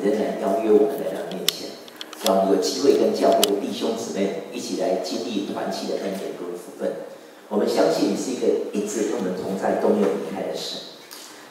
仍然邀约我们来到面前，让我们有机会跟教会的弟兄姊妹一起来经历团契的恩典跟福分。我们相信你是一个一直跟我们同在、都没有离开的神。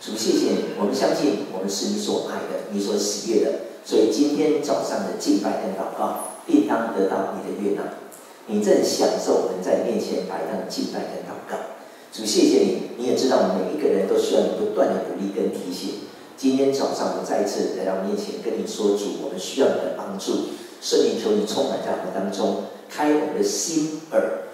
主，谢谢你，我们相信我们是你所爱的、你所喜悦的，所以今天早上的敬拜跟祷告，必当得到你的悦纳。你正享受我们在面前摆上的敬拜跟祷告。主，谢谢你，你也知道我们每一个人都需要你不断的鼓励跟提醒。今天早上，我们再一次来到面前，跟你说，主，我们需要你的帮助。圣灵，求你充满在我们当中，开我们的心耳，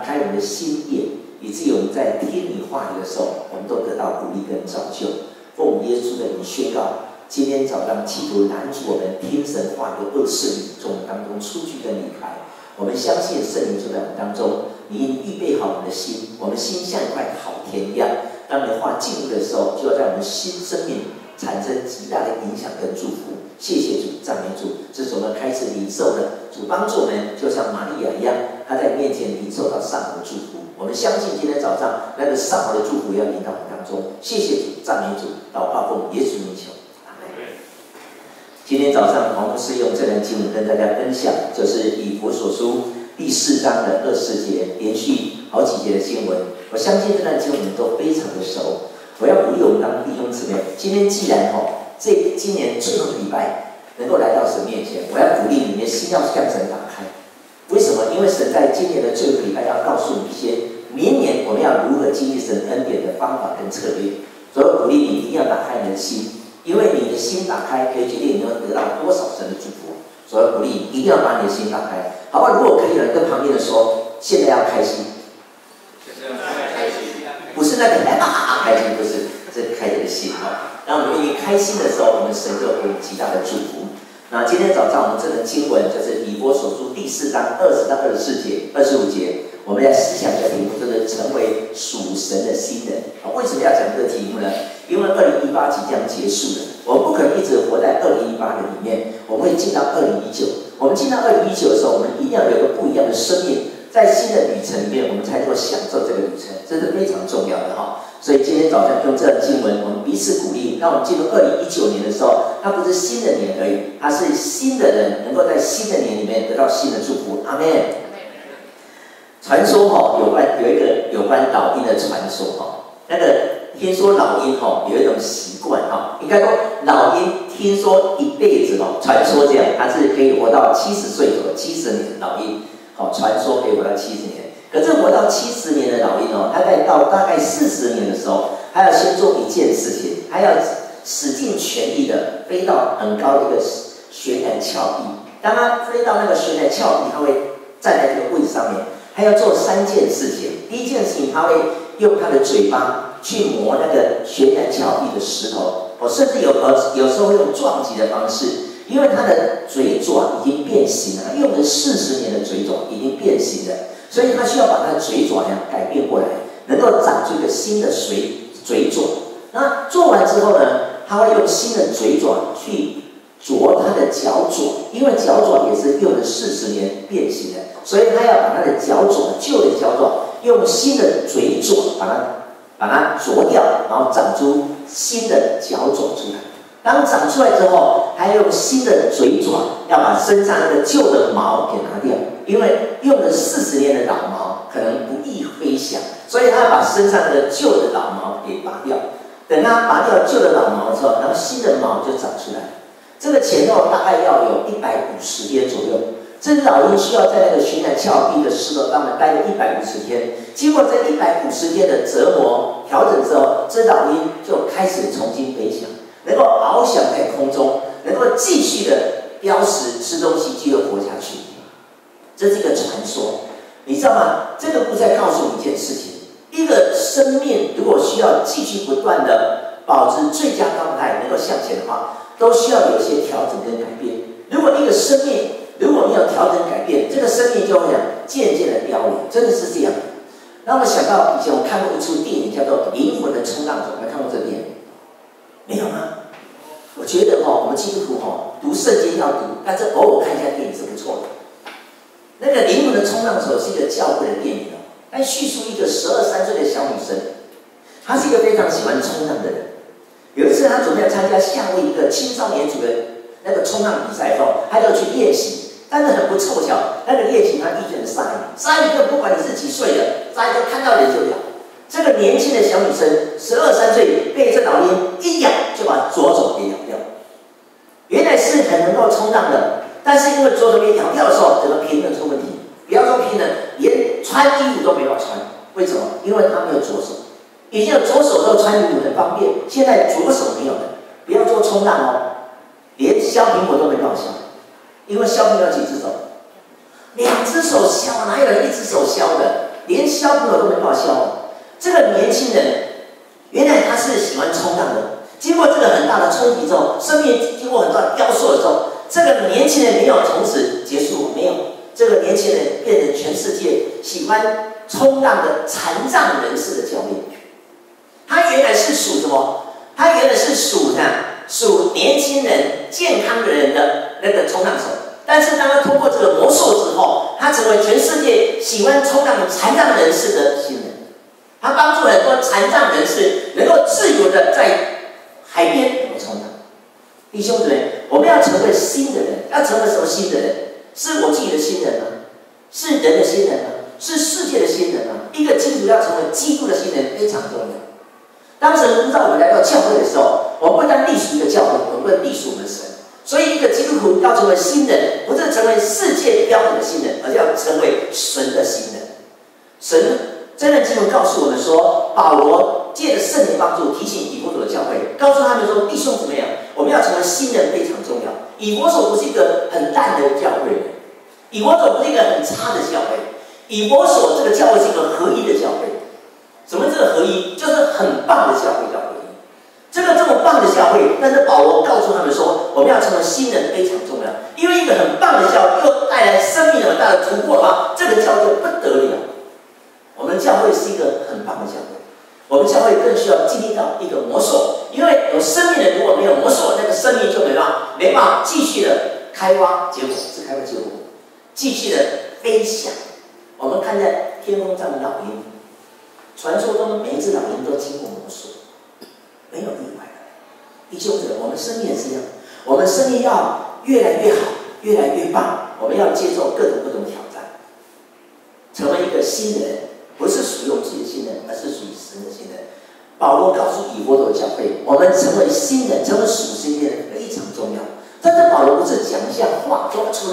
开我们的心眼，以至于我们在听你话语的时候，我们都得到鼓励跟造就。奉耶稣的名宣告，今天早上企图拦阻我们听神话的恶势力从我们当中出去跟离开。我们相信圣灵就在我们当中，你已经预备好我们的心，我们心像一块好田一样。当你的话进入的时候，就要在我们新生命产生极大的影响跟祝福。谢谢主，赞美主，这是我们开始领受的。主帮助我们，就像玛利亚一样，她在面前领受到上好的祝福。我们相信今天早上那个上好的祝福要临到我们当中。谢谢主，赞美主，祷告奉耶稣名求，阿门。今天早上黄牧师用这段经文跟大家分享，就是以弗所书第4章的24节，连续好几节的经文。我相信这段经文都非常的熟。我要鼓励我们当弟兄姊妹，今天既然今年最后的礼拜能够来到神面前，我要鼓励你的心要向神打开。为什么？因为神在今年的最后的礼拜要告诉你一些明年我们要如何经历神恩典的方法跟策略。所以我鼓励你一定要打开你的心，因为你的心打开可以决定你能得到多少神的祝福。所以我鼓励你一定要把你的心打开，好不好？如果可以了，跟旁边的说，现在要开心。不是那个开心，不是，是开这个心当我们愿意开心的时候，我们神就会有极大的祝福。那今天早上我们这个经文就是以弗所书第4章20到24节、25节，我们来思想这个题目，就是成为属神的新人。为什么要讲这个题目呢？因为2018即将结束了，我们不可能一直活在2018的里面，我们会进到2019。我们进到2019的时候，我们一定要有一个不一样的生命。在新的旅程里面，我们才能够享受这个旅程，这是非常重要的所以今天早上用这段经文，我们彼此鼓励，让我们进入2019年的时候，它不是新的年而已，它是新的人能够在新的年里面得到新的祝福。阿们。传说有关老鹰的传说那个听说老鹰有一种习惯应该说老鹰听说一辈子传说这样，它是可以活到70岁左右，70年老鹰。传说可以活到70年，可是活到70年的老鹰他在到大概40年的时候，还要先做一件事情，还要使尽全力的飞到很高的一个悬崖峭壁。当他飞到那个悬崖峭壁，他会站在这个位置上面，他要做3件事情。第一件事情，他会用他的嘴巴去磨那个悬崖峭壁的石头，甚至有时候会用撞击的方式。因为他的嘴爪已经变形了，他用了40年的嘴爪已经变形了，所以他需要把他的嘴爪改变过来，能够长出一个新的嘴爪。那做完之后呢，他会用新的嘴爪去啄他的脚爪，因为脚爪也是用了40年变形的，所以他要把他的脚爪，旧的脚爪，用新的嘴爪把它啄掉，然后长出新的脚爪出来。当长出来之后，还用新的嘴爪要把身上那个旧的毛给拿掉，因为用了40年的老毛可能不易飞翔，所以他要把身上那个旧的老毛给拔掉。等他拔掉旧的老毛之后，然后新的毛就长出来。这个前后大概要有150天左右。这只老鹰需要在那个悬崖峭壁的石头上面待了150天。经过这150天的折磨调整之后，这老鹰就开始重新飞翔。能够翱翔在空中，能够继续的叼食吃东西，继续活下去。这是一个传说，你知道吗？这个故事在告诉你一件事情：一个生命如果需要继续不断的保持最佳状态，能够向前的话，都需要有一些调整跟改变。如果一个生命如果没有调整改变，这个生命就会渐渐的凋零，真的是这样。让我想到以前我看过一出电影，叫做《灵魂的冲浪者》，有没有看过这个电影？没有吗？我觉得我们基督徒读圣经要读，但是偶尔看一下电影是不错的。那个《灵魂的冲浪手》是一个教会的电影它叙述一个12、13岁的小女生，她是一个非常喜欢冲浪的人。有一次，她准备要参加夏威夷一个青少年组的那个冲浪比赛的时候，他就去练习，但是很不凑巧，那个练习他遇见了鲨鱼，鲨鱼就不管你是几岁的，鲨鱼就看到人就咬。这个年轻的小女生12、13岁，被这老鹰一咬就把左手给咬掉。原来是很能够冲浪的，但是因为左手被咬掉的时候，整个平衡出问题。不要说平衡，连穿衣服都没法穿。为什么？因为他没有左手。以前有左手都穿衣服很方便，现在左手没有了。不要说冲浪哦，连削苹果都没办法削，因为削苹果要几只手？2只手削，哪有人1只手削的？连削苹果都没办法削。这个年轻人原来他是喜欢冲浪的，经过这个很大的冲击之后，生命经过很大的雕塑的时候，这个年轻人没有从此结束，没有。这个年轻人变成全世界喜欢冲浪的残障人士的教练。他原来是属什么？他原来是属年轻人、健康的人的那个冲浪手。但是当他通过这个魔术之后，他成为全世界喜欢冲浪的残障人士的新人。他帮助很多残障人士能够自由的在海边冲浪。弟兄姊妹，我们要成为新的人，要成为什么新的人？是我自己的新人吗？是人的新人吗？是世界的新人吗？一个基督徒要成为基督的新人非常重要。当神呼召我们来到教会的时候，我们不单隶属一个教会，我们会隶属我们的神。所以，一个基督徒要成为新人，不是成为世界标准的新人，而是要成为神的新人。神真的经文告诉我们说，保罗借着圣灵帮助提醒以弗所的教会，告诉他们说：弟兄姊妹啊，我们要成为新人非常重要。以弗所不是一个很烂的教会，以弗所不是一个很差的教会，以弗所这个教会是一个合一的教会。什么这个合一？就是很棒的教会叫合一。这么棒的教会，但是保罗告诉他们说，我们要成为新人非常重要，因为一个很棒的教会又带来生命很大的突破的话，这个教会不得了。我们教会是一个很棒的教会，我们教会更需要经历到一个魔术，因为有生命的如果没有魔术，那个生命就没办法继续的开花结果，是开花结果，继续的飞翔。我们看在天空上的老鹰，传说中每一只老鹰都经过魔术，没有例外的。弟兄姊妹，我们生命也是一样，我们生命要越来越好，越来越棒，我们要接受各种挑战，成为一个新的人。不是属于我们自己的新人，而是属于神的新人。保罗告诉以弗所的教会，我们成为新人，成为属灵的人非常重要。但是保罗不是讲一下话，说成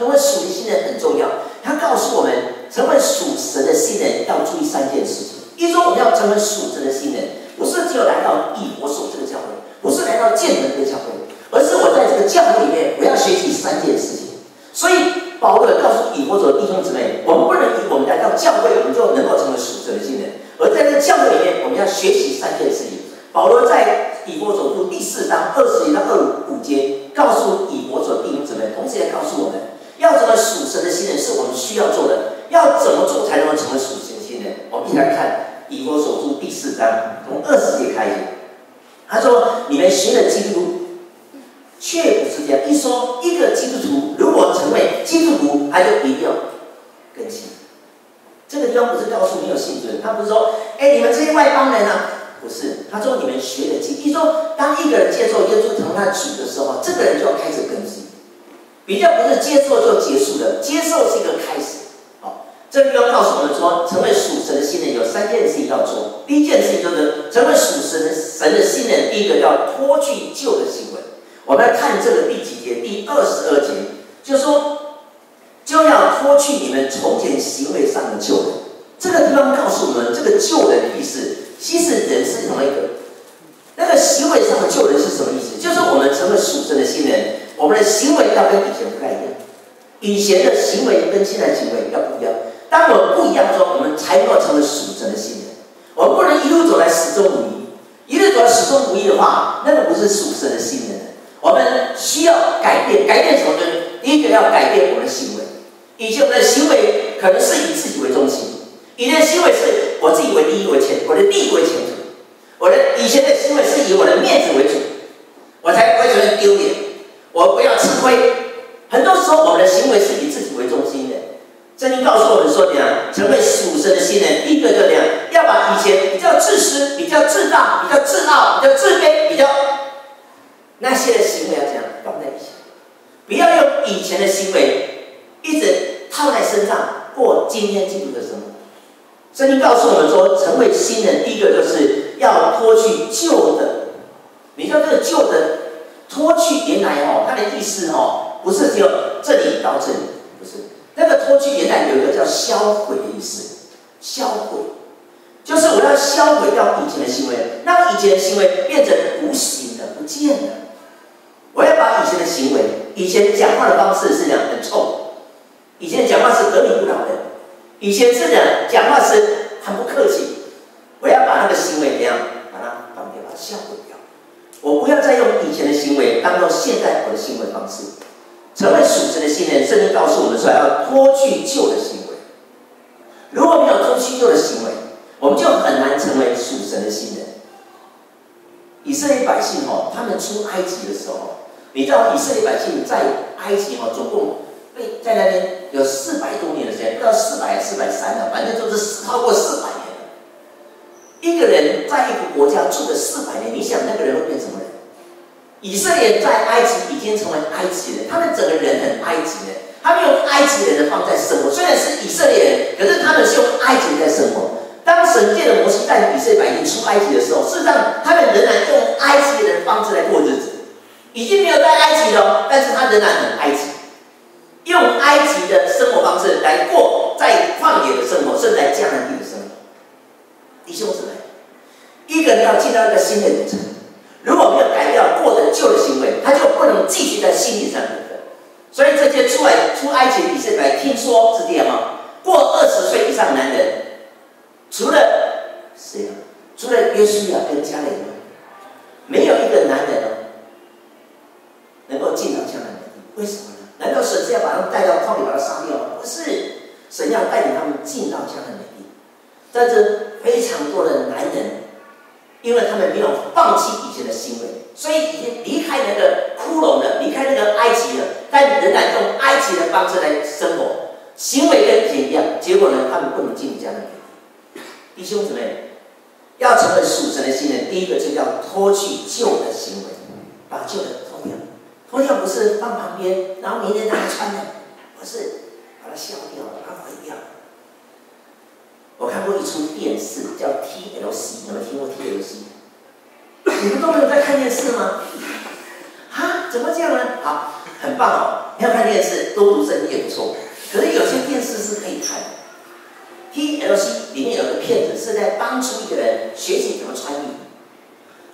为属灵新人很重要。他告诉我们，成为属神的新人要注意3件事情。一说我们要成为属神的新人，不是只有来到以弗所这个教会，不是来到建门这个教会，而是我在这个教会里面，我要学习3件事情。所以保罗告诉以弗所的弟兄姊妹，我们不能以我们来到教会，我们就能够成为属神的新人，而在这个教会里面，我们要学习3件事情。保罗在以弗所书第4章20节到25节，告诉以弗所的弟兄姊妹，同时也告诉我们，要成为属神的新人是我们需要做的，要怎么做才能够成为属神的新人？我们一起来看以弗所书第4章，从20节开始。他说：“你们学了基督。”却不是这样。一说一个基督徒如果成为基督徒，他就一定要更新。这个地方不是告诉没有信主的，他不是说，你们这些外邦人啊，不是。他说你们学了基督。一说当一个人接受耶稣成为他主的时候，这个人就要开始更新。比较不是接受就结束的，接受是一个开始。好，这个地方告诉我们说，成为属神的新人有3件事情要做。第一件事情就是成为属神的新人，第一个要脱去旧的行为。我们来看这个第几节？第22节，就说就要脱去你们从前行为上的旧人。这个地方告诉我们，这个旧人的意思，其实人是同一个。那个行为上的旧人是什么意思？就是我们成为属神的新人，我们的行为要跟以前不太一样。以前的行为跟现在的行为要不一样。当我们不一样的时候，我们才能够成为属神的新人。我们不能一路走来始终如一，一路走来始终如一的话，那个不是属神的新人。我们需要改变，改变什么呢？第一个要改变我们的行为。以前我们的行为可能是以自己为中心，以前的行为是我自己为第一为前，我的利益为前途。以前的行为是以我的面子为主，我才不会觉得丢脸，我不要吃亏。很多时候我们的行为是以自己为中心的。圣经告诉我们说，成为属神的新人，第一个就要把以前比较自私、比较自大、比较自傲、比较自卑、比较那些的行为要放在一起。前的行为一直套在身上，过今天基督的生活。圣经告诉我们说，成为新人，第一个就是要脱去旧的。你看这个旧的脱去，原来它的意思不是只有这里到这里，不是。那个脱去原来有一个叫销毁的意思，销毁就是我要销毁掉以前的行为，让以前的行为变成无形的、不见的。我要把以前的行为，以前讲话的方式是这样很冲，以前讲话是得理不饶人，以前是讲话是很不客气。我要把那个行为怎样，把它放掉，把它销毁掉。我不要再用以前的行为当做现在我的行为方式。成为属神的新人，圣经告诉我们说要脱去旧的行为。如果没有脱去旧的行为，我们就很难成为属神的新人。以色列百姓他们出埃及的时候，你知道以色列百姓在埃及总共在那边有400多年的时间，不知道400还是430了，反正就是超过400年了。一个人在一个国家住了400年，你想那个人会变什么人？以色列在埃及已经成为埃及人，他们整个人很埃及人，他们用埃及人的方式在生活。虽然是以色列人，可是他们是用埃及人在生活。当神借着摩西带领以色列百姓出埃及的时候，事实上他们仍然用埃及人的方式来过日子，已经没有在埃及了，但是他仍然很埃及，用埃及的生活方式来过在旷野的生活，甚至在迦南地的生活。弟兄姊妹，一个人要进到一个新的旅程，如果没有改掉过的旧的行为，他就不能继续在心理上的。所以这些出埃及的以色列人听说是这样过20岁以上的男人，除了谁除了约书亚跟迦勒以外，没有一个男人能够进到迦南地。为什么呢？难道神是要把他们带到旷野把他杀掉吗？不是，神要带领他们进到迦南地。但是非常多的男人，因为他们没有放弃以前的行为，所以已经离开那个窟窿了，离开那个埃及了，但仍然用埃及的方式来生活，行为跟以前一样。结果呢，他们不能进入迦南地。弟兄姊妹，要成为属神的新人，第一个就要脱去旧的行为，把旧的脱掉。脱掉不是放旁边，然后明天再来穿的，不是，把它消掉，把它毁掉。我看过一出电视叫 TLC， 有没有听过 TLC？ 你们都没有在看电视吗？怎么这样呢？好，很棒你要看电视，多读圣经也不错。可是有些电视是可以看的。TLC 里面有个片子是在帮助一个人学习怎么穿衣服。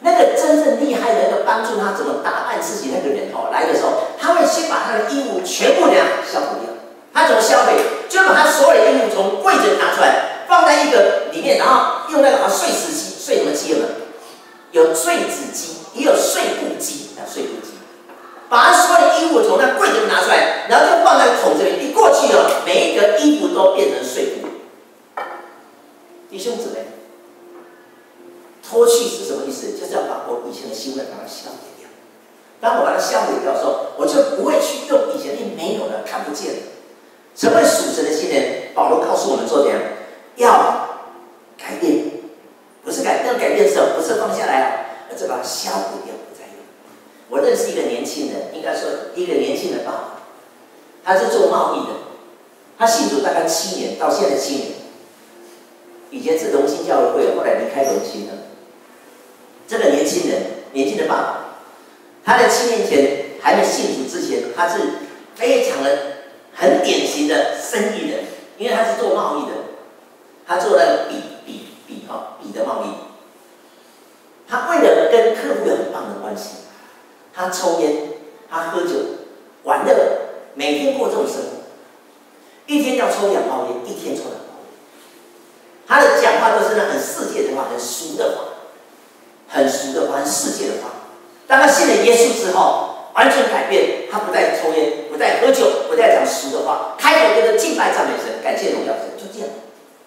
那个真正厉害的那个帮助他怎么打扮自己那个人来的时候，他会先把他的衣物全部销毁掉。他怎么销毁？就把他所有的衣物从柜子拿出来，放在一个里面，然后用那个碎石机，碎什么机了？有碎纸机，也有碎布机，碎布机。把他所有的衣物从那柜子里拿出来，然后就放在桶这里。一过去每一个衣服都变成碎布。弟兄姊妹，脱去是什么意思？就是要把我以前的行为把它销毁掉。当我把它销毁掉的时候，我就不会去用以前没有的、看不见的。成为属神的新人，保罗告诉我们说怎样？要改变，不是改变是不是放下来而是把它销毁掉，不再用。我认识一个年轻人，应该说一个年轻的爸爸，他是做贸易的，他信主大概7年，到现在7年。以前是荣兴教会，后来离开荣兴了。这个年轻的爸爸，他在7年前还没信主之前，他是非常的很典型的生意人，因为他是做贸易的，他做那个笔的贸易。他为了跟客户有很棒的关系，他抽烟，他喝酒，玩乐，每天过这种生活，一天要抽2包烟，一天抽2包烟。他的讲话都是那很世界的话，很俗的话，很俗的话，很世界的话。当他信了耶稣之后，完全改变，他不再抽烟，不再喝酒，不再讲俗的话，开口就是敬拜赞美神，感谢荣耀神，就这样，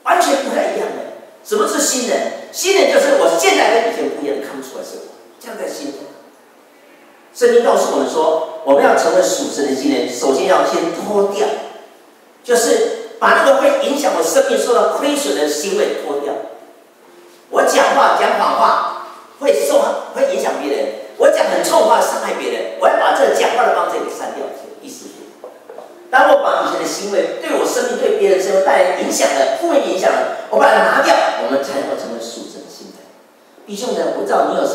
完全不太一样的。什么是新人？新人就是我现在跟以前不一样看不出来生活，这样才新人。圣经告诉我们说，我们要成为属神的新人，首先要先脱掉，就是把那个会影响我生命受到亏损的行为脱掉。我讲话讲谎话会影响别人，我讲很臭话伤害别人，我要把这讲话的方式给删掉，意思是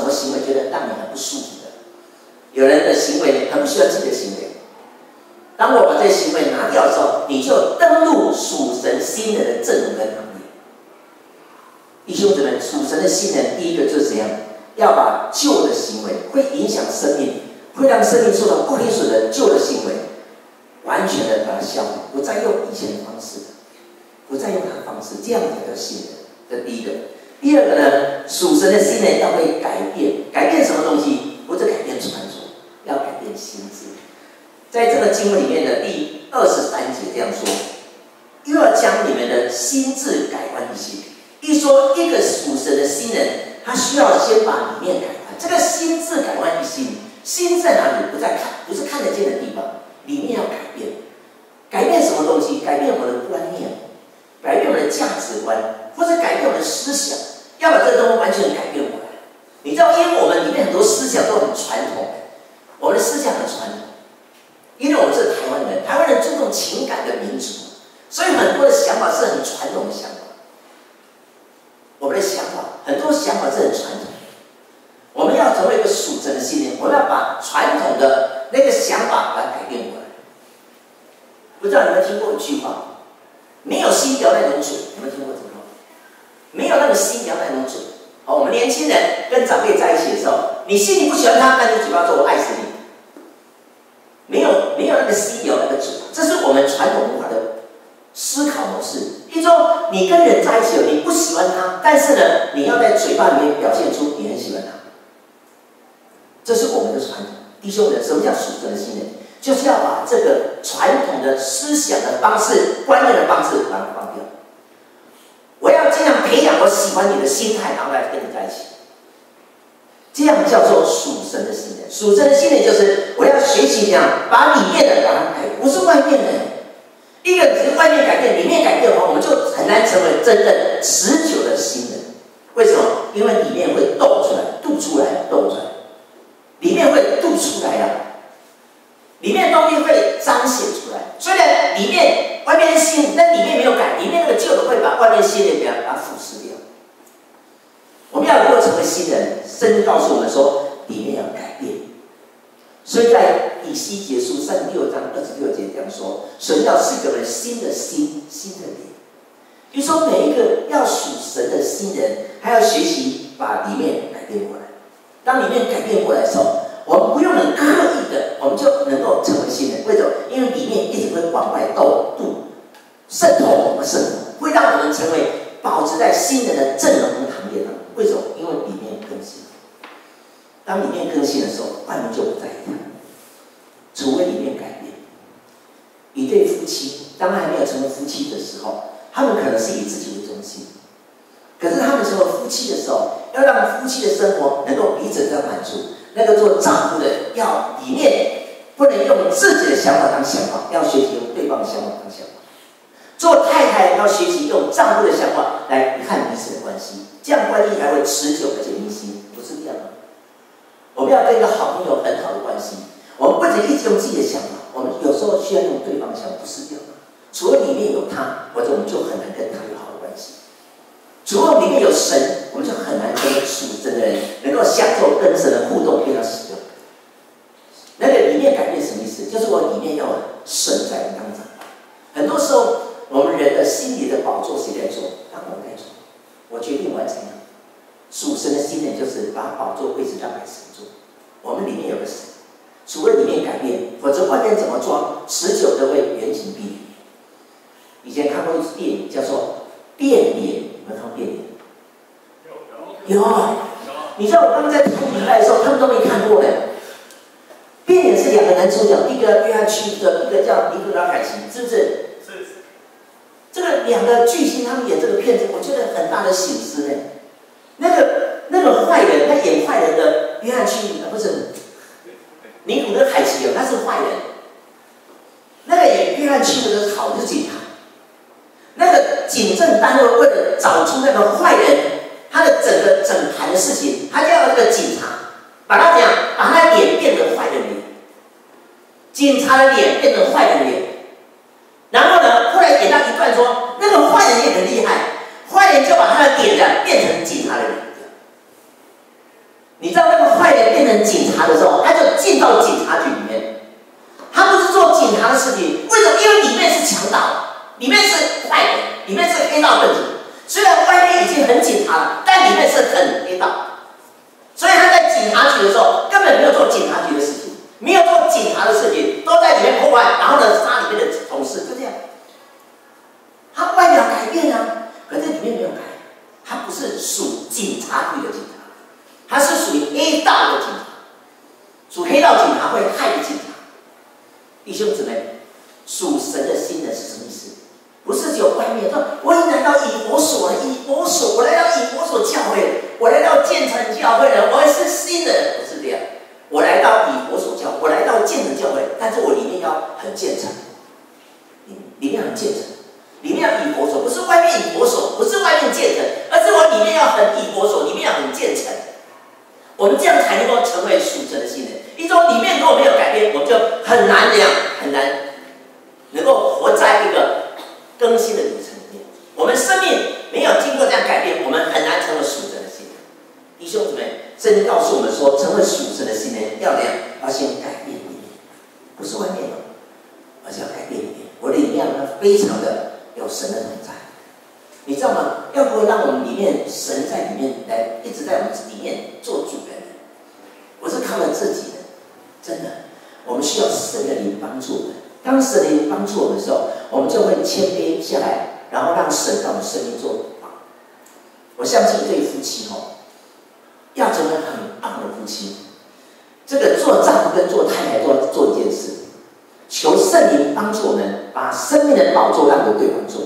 什么行为觉得让你很不舒服的？有人的行为很不喜欢自己的行为。当我把这些行为拿掉的时候，你就登入属神新人的阵容跟行列。弟兄姊妹，属神的新人，第一个就是怎样？要把旧的行为会影响生命，会让生命受到不利损的旧的行为，完全的把它消除，不再用以前的方式，不再用他的方式，这样才叫新人。这第一个。第二个呢，属神的新人要会改变，改变什么东西？不是改变传统，要改变心智。在这个经文里面的第23节这样说，又要将你们的心智改换一些。一说一个属神的新人，他需要先把里面改换。这个心智改换一心，心在哪里？不是看得见的地方，里面要改变。改变什么东西？改变我们的观念，改变我们的价值观，或者改变我们的思想，要把这个东西完全改变过来。你知道，因为我们里面很多思想都很传统，我们的思想很传统。因为我们是台湾人，台湾人注重情感的民族，所以很多的想法是很传统的想法。我们的想法，很多想法是很传统。我们要成为一个属神的信念，我们要把传统的那个想法把它改变过来。不知道你们听过一句话：没有心条那种嘴，有没有听过这个话？没有那个心条那种嘴。好，我们年轻人跟长辈在一起的时候，你心里不喜欢他，那你嘴巴说我爱死你。没有那个心有那个嘴，这是我们传统文化的思考模式。一说你跟人在一起，你不喜欢他，但是呢，你要在嘴巴里面表现出你很喜欢他。这是我们的传统。弟兄们，什么叫属神的信念？就是要把这个传统的思想的方式、观念的方式把它放掉。我要尽量培养我喜欢你的心态，然后来跟你在一起。这样叫做属神的信念。属神的信念就是我要学习这样把里面的把它改，不是外面的。一个只是外面改变，里面改变的话，我们就很难成为真正持久的新人。为什么？因为里面会斗出来，斗出来，里面会斗出来啊，里面的东西会彰显出来。虽然里面外面是新，但里面没有改，里面那个旧的会把外面新的给它腐蚀掉。我们要如何成为新人？圣经告诉我们说，里面要改变。所以在以西结书36章26节这样说：神要赐给我们新的心，新的脸。就说每一个要属神的新人，还要学习把里面改变过来。当里面改变过来的时候，我们不用很刻意的，我们就能够成为新人。为什么？因为里面一直会往外渗透我们生活，会让我们成为保持在新人的阵容跟行列当中。为什么？因为里面更新。当里面更新的时候，外面就不再一样。除非里面改变。一对夫妻，当还没有成为夫妻的时候，他们可能是以自己为中心。可是他们成为夫妻的时候，要让夫妻的生活能够彼此得到满足。那个做丈夫的要里面不能用自己的想法当想法，要学习用对方的想法当想法。做太太要学习用丈夫的想法来看彼此的关系，这样关系才会持久而且密心，不是这样吗？我们要跟一个好朋友很好的关系，我们不能一直用自己的想法，我们有时候需要用对方的想法，不是这样吗？除了里面有他，或者我们就很难跟他有好的关系。除了里面有神，我们就很难跟属神的人能够享受跟神的互动，跟他使用。那个里面改变什么意思？就是我里面要神在我当中。很多时候，我们人的心理的宝座谁在做？当我在做。我决定完成了。属神的信念就是把宝座位置让给神做。我们里面有个神，除了里面改变，否则外面怎么装，持久都会原形毕露。以前看过一部电影叫做《变脸》，有没有看过《变脸》？有。你知道我刚刚在谈比赛的时候，他们都没看过的。变脸是两个男主角，一个约翰屈德，一个叫尼古拉凯奇，是不是？是。这个两个巨星他们演这个片子，我觉得很大的醒思呢。那个坏人，他演坏人的约翰屈德不是尼古拉凯奇他是坏人。那个演约翰屈德的好的警察。那个警政单位为了找出那个坏人，他的整盘的事情，他就要那个警察把他脸变成坏人脸，警察的脸变成坏人脸。然后呢，后来演到一段说，那个坏人也很厉害，坏人就把他的脸变成警察的脸。你知道那个坏人变成警察的时候，他就进到警察局里面，他不是做警察的事情，为什么？因为里面是强盗，里面是坏人，里面是黑道分子。虽然外面已经很警察了，但里面是很黑道。所以他在警察局的时候，根本没有做警察局的事情，没有做警察的事情，都在里面破坏，然后呢杀里面的同事，就这样。他外表改变啊，可是里面没有改。他不是属警察局的警察，他是属于黑道的警察。属黑道警察会害警察。弟兄姊妹，属神的心人是什么意思？不是只有外面说，我已经来到以弗所了，以弗所，我来到以弗所教会，我来到建成教会了，我是新人，不是这样。我来到以弗所教，我来到建成教会，但是我里面要很虔诚，里面很虔诚，里面要以弗所，不是外面以弗所，不是外面虔诚，而是我里面要很以弗所，里面要很虔诚。我们这样才能够成为属神的新人。一种里面如果没有改变，我们就很难这样，很难能够活在一个更新的旅程里面。我们生命没有经过这样改变，我们很难成为属神的新人。弟兄姊妹，圣经告诉我们说，成为属神的新人要怎样？要先改变里面，不是外面的，而是要改变里面。我的里面呢，非常的有神的同在。你知道吗？要不会让我们里面神在里面来，一直在我们里面做主人，不是靠了自己的，真的，我们需要神的灵帮助我们。当神的灵帮助我们的时候，我们就会谦卑下来，然后让神在我们生命做主。我相信对夫妻要成为很棒的夫妻，这个做丈夫跟做太太都要做一件事，求圣灵帮助我们把生命的宝座让给对方做。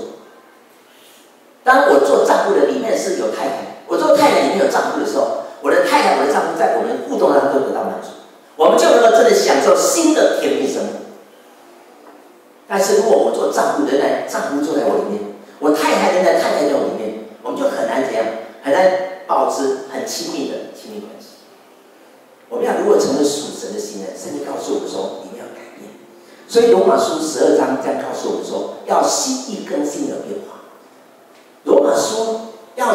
当我做丈夫的里面是有太太，我做太太里面有丈夫的时候，我的太太、我的丈夫在我们互动当中得到满足，我们就能够真的享受新的甜蜜生活。但是如果我做丈夫，仍然丈夫坐在我里面，我太太仍然太太在我里面，我们就很难怎样，很难保持很亲密的亲密关系。我们要如果成为属神的新人，圣经告诉我们说，你们要改变。所以罗马书12章这样告诉我们说，要心意更新的变化。罗马书要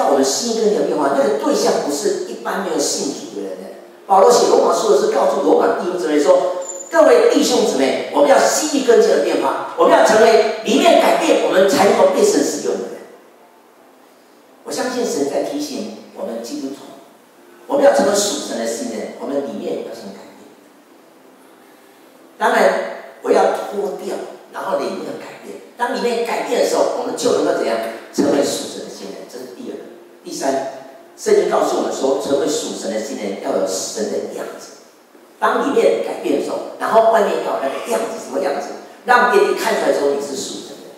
我们心意更新的变化，那个对象不是一般没有信主的人的。保罗写罗马书的是告诉罗马弟兄姊妹说，各位弟兄姊妹，我们要心意更新的变化，我们要成为里面改变，我们才能够被神使用的人。我相信神在提醒我们基督徒，我们要成为属神的新人，我们里面要先改变。当然，我要脱掉，然后里面改变。当里面改变的时候，我们就能够怎样成为属神的新人？这是第二个。第三，圣经告诉我们说，成为属神的新人要有神的样子。当里面改变的时候，然后外面要有那个样子，什么样子？让别人看出来说你是属神的。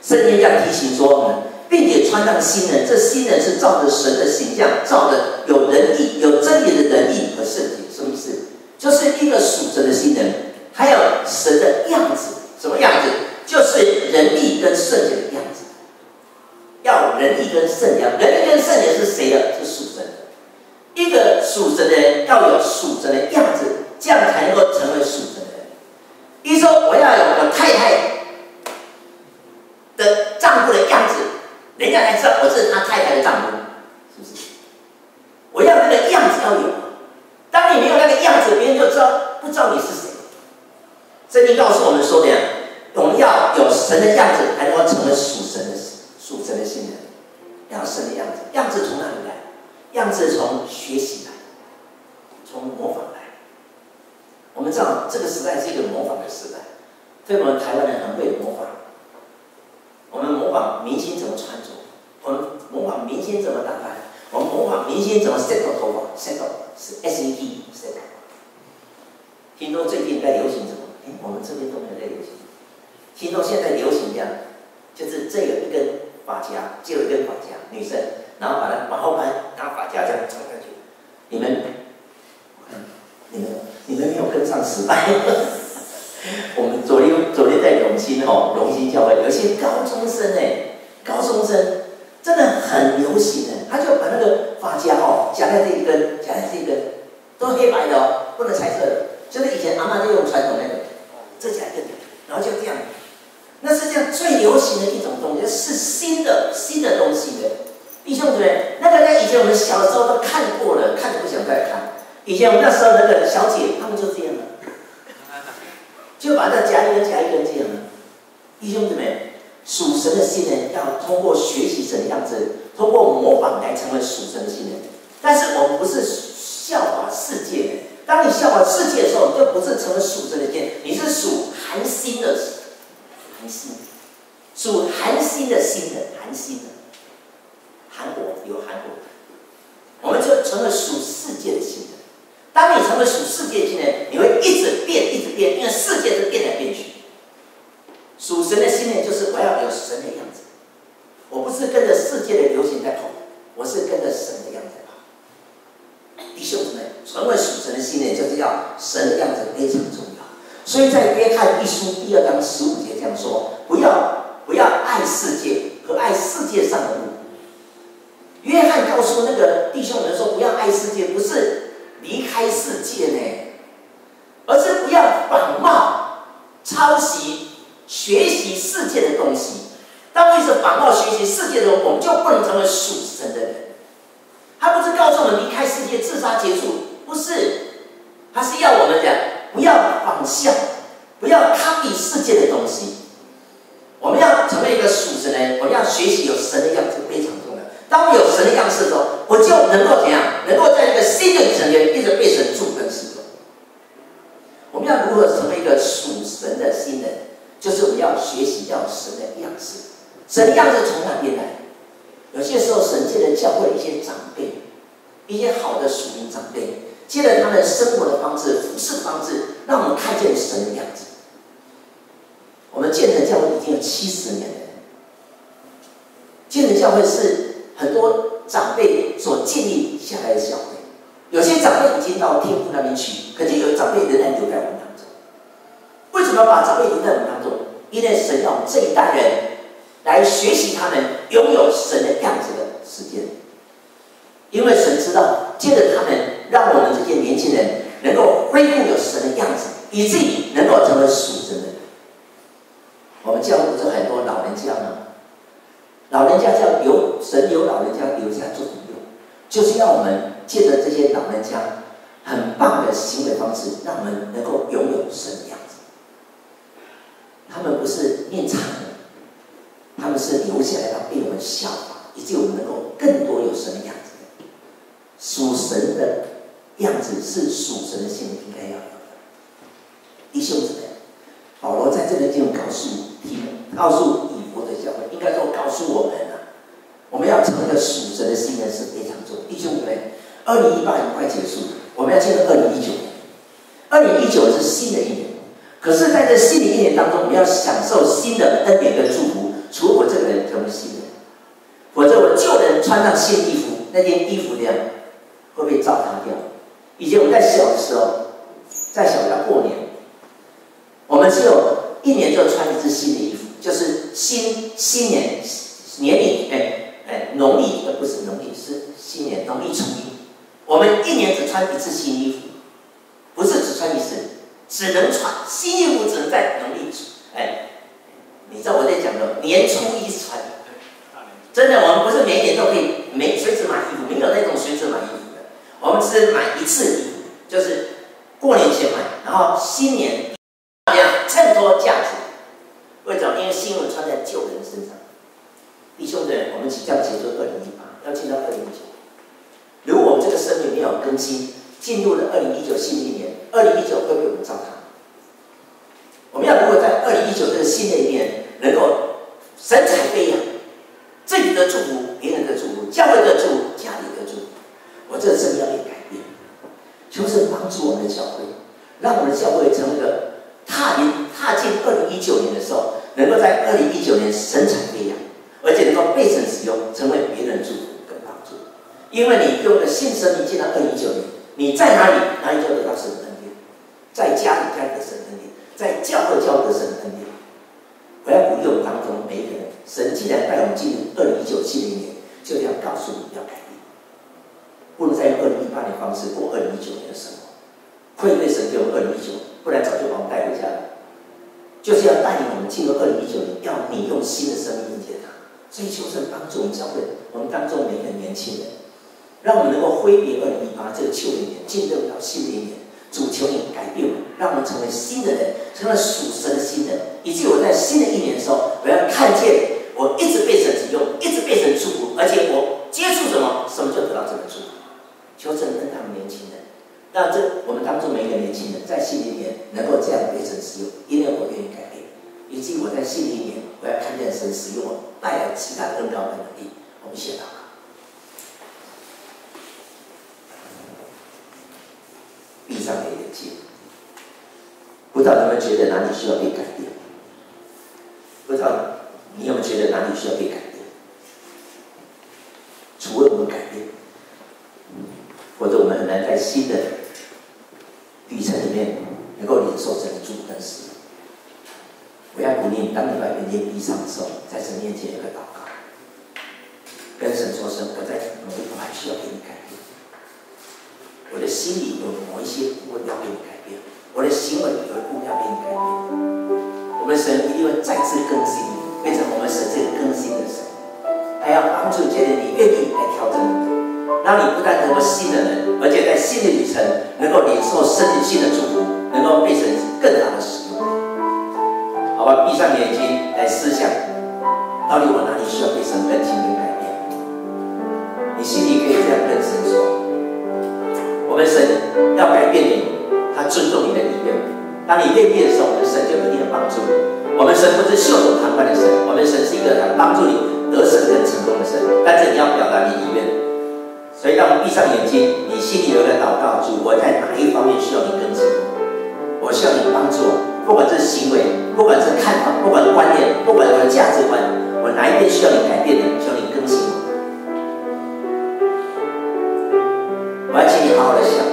圣经这样提醒说，并且穿上新人，这新人是照着神的形象，照着有仁义、有真理的仁义和圣洁。什么意思？就是一个属神的新人，还有神的样子。什么样子？就是仁义跟圣洁的样子。要有仁义跟圣洁，仁义跟圣洁是谁的？是属神的。一个属神的人要有属神的样子，这样才能够成为属神的人。一说我要有我太太的丈夫的样子，人家才知道我是他太太的丈夫，是不是？我要那个样子要有。当你没有那个样子，别人就不知道你是谁。圣经告诉我们说的呀，我们要有神的样子，才能够成为属神的新人。要有神的样子，样子从哪里来？样子从学习来，从模仿来。我们知道这个时代是一个模仿的时代，所以我们台湾人很会模仿。我们模仿明星怎么穿着，我们模仿明星怎么打扮，我们模仿明星怎么 set 头发 ，set 是 SET set。听说最近在流行什么？我们这边都没有在流行。听说现在流行这样，就是这有一根发夹，就有一根发夹，女生。然后把它往后搬，拿发夹这样穿下去。你们没有跟上时代。我们昨天在永兴教会有一些高中生高中生真的很流行他就把那个发夹夹在这一根，夹在这一根，都黑白的不能彩色的，就是以前阿嬷就用传统那个，这夹一根，然后就这样。那是这样最流行的一种东西，是新的东西的。弟兄姊妹，那个在以前我们小时候都看过了，看都不想再看。以前我们那时候那个小姐，她们就这样了，就把这夹一根夹一根这样了。弟兄姊妹，属神的新人要通过学习神的样子，通过模仿来成为属神的新人。但是我们不是效法世界的。当你效法世界的时候，你就不是成为属神的新人，你是属寒心的，寒心，属寒心的新人，寒心的。韩国有韩国，我们就成为属世界的新人。当你成为属世界的新人，你会一直变，一直变，因为世界是变来变去。属神的新人就是我要有神的样子，我不是跟着世界的流行在跑，我是跟着神的样子跑。弟兄姊妹，成为属神的新人，就是要神的样子非常重要。所以在约翰一书2章15节这样说：不要爱世界和爱世界上的物。约翰告诉那个弟兄们说，不要爱世界，不是离开世界呢，而是不要仿冒、抄袭、学习世界的东西。当我一直仿冒学习世界的人，我们就不能成为属神的人。他不是告诉我们离开世界、自杀结束，不是，他是要我们讲不要仿效，不要 copy 世界的东西。我们要成为一个属神的人，我们要学习有神的样子，非常重要。当我有神的样式的时候，我就能够怎样？能够在一个新的里程里一直被神祝福使用。我们要如何成为一个属神的新人？就是我们要学习要神的样式。神的样式从哪边来？有些时候，神借着教会一些长辈，一些好的属灵长辈，借着他们生活的方式、服事的方式，让我们看见神的样子。我们建成教会已经有70年了。建成教会是很多长辈所建立下来的教会，有些长辈已经到天父那边去，可是有的长辈仍然留在我们当中。为什么把长辈留在我们当中？因为神要我们这一代人来学习他们拥有神的样子的时间。因为神知道，借着他们，让我们这些年轻人能够恢复有神的样子，以至于能够成为属神的人。我们教会不是很多老人家吗？老人家叫神由老人家留下做朋友，就是要我们借着这些老人家很棒的行为方式，让我们能够拥有神的样子。他们不是念唱的，他们是留下来让被我们效法，以及我们能够更多有神的样子。属神的样子是属神的性应该要有的。弟兄姊妹，保罗在这个地方告诉以弗所教会，应该说告诉我们我们要成为一个属神的新人是非常重要。弟兄姊妹，2018年快结束了，我们要进入2019年。2019是新的一年，可是在这新的一年当中，我们要享受新的恩典跟祝福。除了我这个人成为新人，否则我旧人穿上新衣服，那件衣服这样会被糟蹋掉。以前我们在小的时候，在小家过年，我们只有1年就穿一次新的衣服，就是新年年历，农历不是农历，是新年农历初一。我们1年只穿一次新衣服，不是只穿一次，只能穿新衣服，只能在农历你知道我在讲的年初一穿。真的，我们不是每年都可以随时买衣服，没有那种随时买衣服的。我们只买一次衣服，就是过年前买，然后新年这样衬托价值。为什么？因为新衣服穿在旧人身上。弟兄们，我们即将结束2018，要进到2019。如果我们这个生命没有更新，进入了2019新的一年，2019会被我们糟蹋。我们要如果在2019这个新的一年能够神采飞扬，自己的祝福、别人的祝福、教会的祝福、家里的祝福，我这个生命要被改变。求神帮助我们的教会，让我们的教会成为一个踏进2019年的时候，能够在2019年神采飞扬，而且能够被神使用，成为别人的祝福跟帮助。因为你用的新生命进到2019年，你在哪里就得到神的恩典，在家里得神的恩典，在教会得神的恩典。我要鼓励我们当中每一个人，神既然带我们进入2019新的一年，就要告诉你要改变，不能再用2018年方式过2019年的生活。愧对神给我们2019，不然早就把我们带回家了。就是要带领我们进入2019年，要你用新的生命迎接他，所以求神帮助我们教会，我们当中每个年轻人，让我们能够挥别2018这个旧的一年，进入到新的一年。主求你改变我们，让我们成为新的人，成为属神的新人，以及我在新的一年的时候，我要看见我一直被神使用，一直被神祝福，而且我接触什么就得到这个祝福。求神恩待我们年轻人，让我们当中每一个年轻人在新的一年能够这样被神使用，因为我愿意改变，以及我在新的一年，我要看见神使用我，带来其他更高的能力。我们写祷告。闭上你的眼睛，不知道你们觉得哪里需要被改变？不知道你有没有觉得哪里需要被改变？除了我们改变，或者我们很难在新的旅程里面能够领受神的祝福跟使用。我要鼓励你，当你把眼睛闭上的时候，在神面前有个祷告，跟神说：“神，我在某一块需要给你改变。我的心里有某一些部分要给你改变，我的行为有一部分要给你改变。我们神一定会再次更新你，变成我们神这个更新的神。他要帮助借着你愿意来调整你，让你不但成为新的人，而且在新的旅程能够领受神的新的祝福，能够被神更大的使用。好吧，闭上眼睛来思想，到底我哪里需要被神更新跟改变？你心里可以这样跟神说。我们神要改变你，他尊重你的意愿。当你愿意的时候，我们神就一定会帮助你。我们神不是袖手旁观的神，我们神是一个能帮助你得胜跟成功的神。但是你要表达你意愿。所以，当我们闭上眼睛，你心里有一个祷告：主，我在哪一方面需要你更新？我需要你帮助我，不管是行为，不管是看法，不管是观念，不管我的价值观，我哪一边需要你改变的，需要你更新我。我要请你好好的想，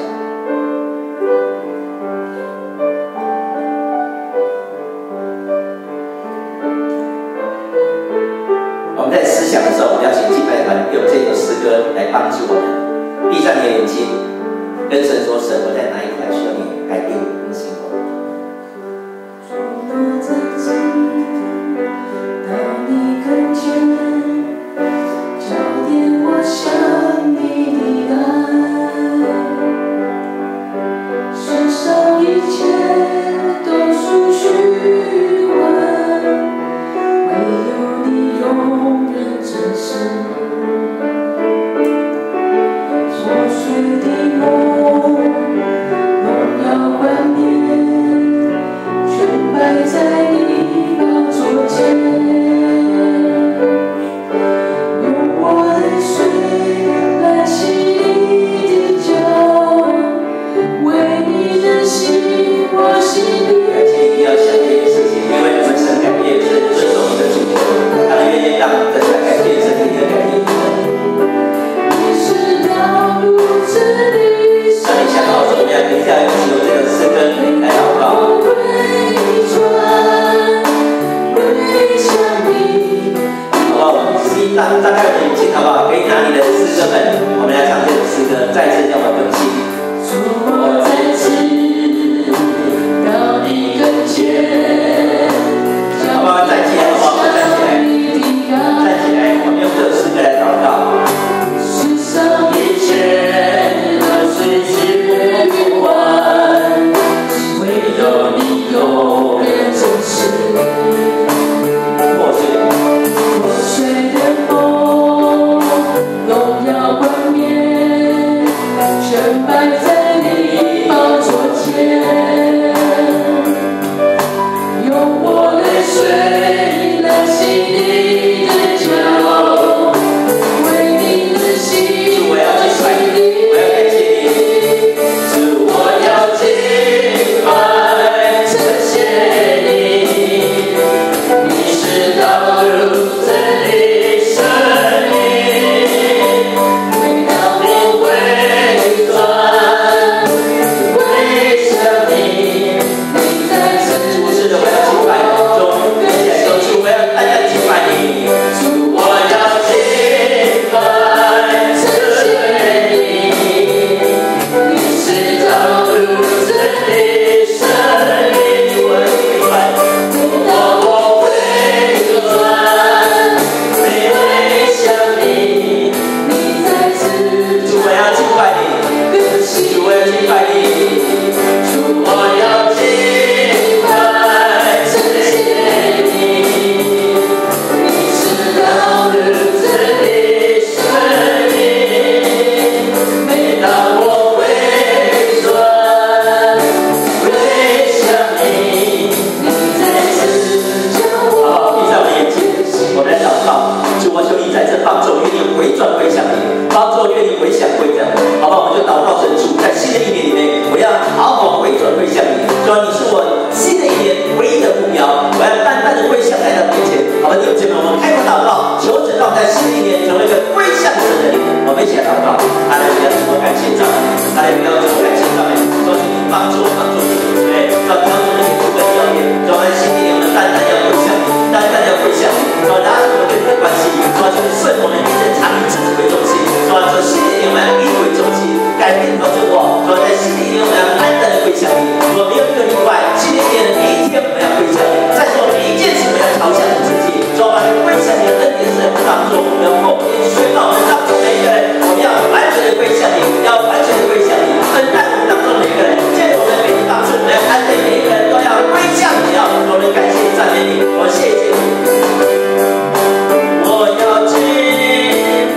我们在思想的时候，我们要请敬拜团用这首诗歌来帮助我们。闭上你的眼睛，跟神说：“神，我在哪一块需要你改变更新我？”到你跟前，焦点我想你的爱。世上一切都属虚幻，唯有你永远真实。破碎的梦的敬拜你，主，我要敬拜，谢谢你，你是道路真理生命。每当我回转，归向你，你再次将我。好，闭上眼睛，我们来祷告。主，我求你在这帮助，愿意回转归向你，帮助愿意回想归向你，好不好？我们就祷告神主，在新的一年里面，我要好好回转归向你。主啊，你是我新的一年唯一的目标，我要单单的归向来到面前。好吧，弟兄姐妹，我们开口祷告，求神让我们在新的一年成为一个归向神的灵。我们一起来祷告，哈利路亚，主，我感谢赞美，哈利路亚，主，我感谢赞美，主，求你帮助你，对，主，帮助你不分要点，主，我们新的一年我们单单要归向你，单单要归向你，主，拿什么跟你的关系？主，求你顺我们一生常以自己为中心，主，求新的一年我们要以你为中心，改变我自我，主，在新的一年我们要单单的归向你，主，没有一个例外，新的一年的每一天我们要归向你，在做每一件事我们要朝向你自己，主，把归向你的恩典是当中，我们要奉献宣告我们当中每一个人，我们要完全的归向你，要完全的归向你，恩待我们当中每一个人，借着我们每一帮助，我们要安慰每一个人都要归向你，我们感谢赞美你，我谢谢你。我要敬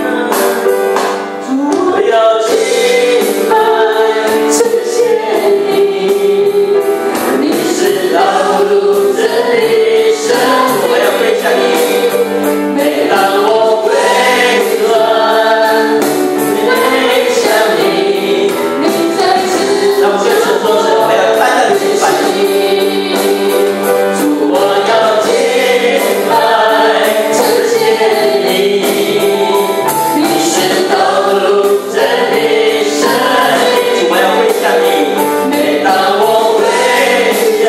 拜，我要敬拜，谢谢你，你是道路真理生，我要归向你，每当我回转，归向你，你再次让我们先承诺着，我要单单的敬拜你，主，我要敬拜，谢谢你，你是道路真理生命，主，我要归向你，每当我回转，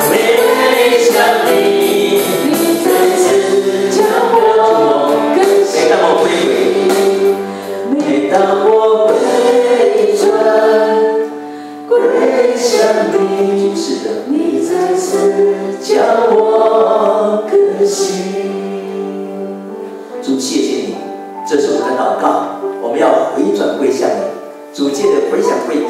归向你，你再次将我更新，每当我回归，每当我回转，归向你，是的，你再次将我更新。主，谢谢你，这是我们的祷告，我们要回转归向你。主，借着回转归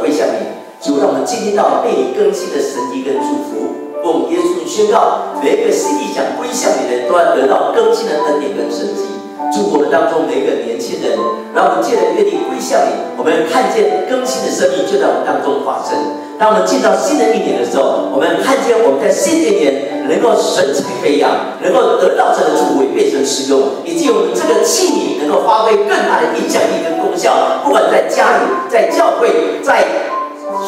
向你，主，让我们经历到被你更新的神迹跟祝福。奉耶稣宣告，每一个心意想归向你的人，都要得到更新的恩典跟神迹。祝福我们当中每一个年轻人，让我们借着愿意归向你，我们看见更新的生命就在我们当中发生。当我们进到新的一年的时候，我们看见我们在新的一年能够神采飞扬，能够得到这个祝福，被神使用，以及我们这个器皿能够发挥更大的影响力跟功效，不管在家里、在教会、在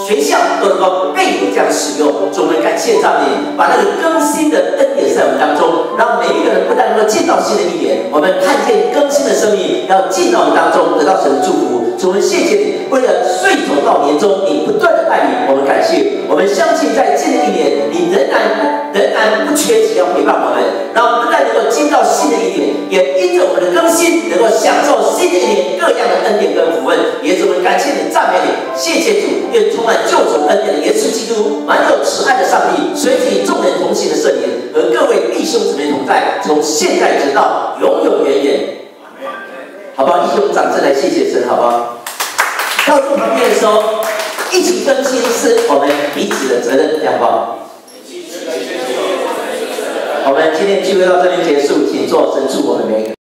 学校都能够被你这样使用。主，我们感谢赞美，把那个更新的恩典在我们当中，让每一个人不但能够进到新的一年，我们看见更新的生命要进到我们当中，得到神的祝福。主，我们谢谢你，为了岁头到年终，你不断的带领，我们感谢，我们相信在新的一年，你仍然不缺席要陪伴我们，让我们不但能够进到新的一年，也因着我们的更新，能够享受新的一年各样的恩典跟福分。也是我们感谢你，赞美你，谢谢主，愿充满救主恩典的耶稣基督，满有慈爱的上帝，随着与众人同行的圣灵，和各位弟兄姊妹同在，从现在直到永永远远。好不好？一起用掌声来谢谢神，好不好？到主旁边的时候，一起更新是我们彼此的责任，好不好？我们今天聚会到这边结束，请坐，神祝我们每一个。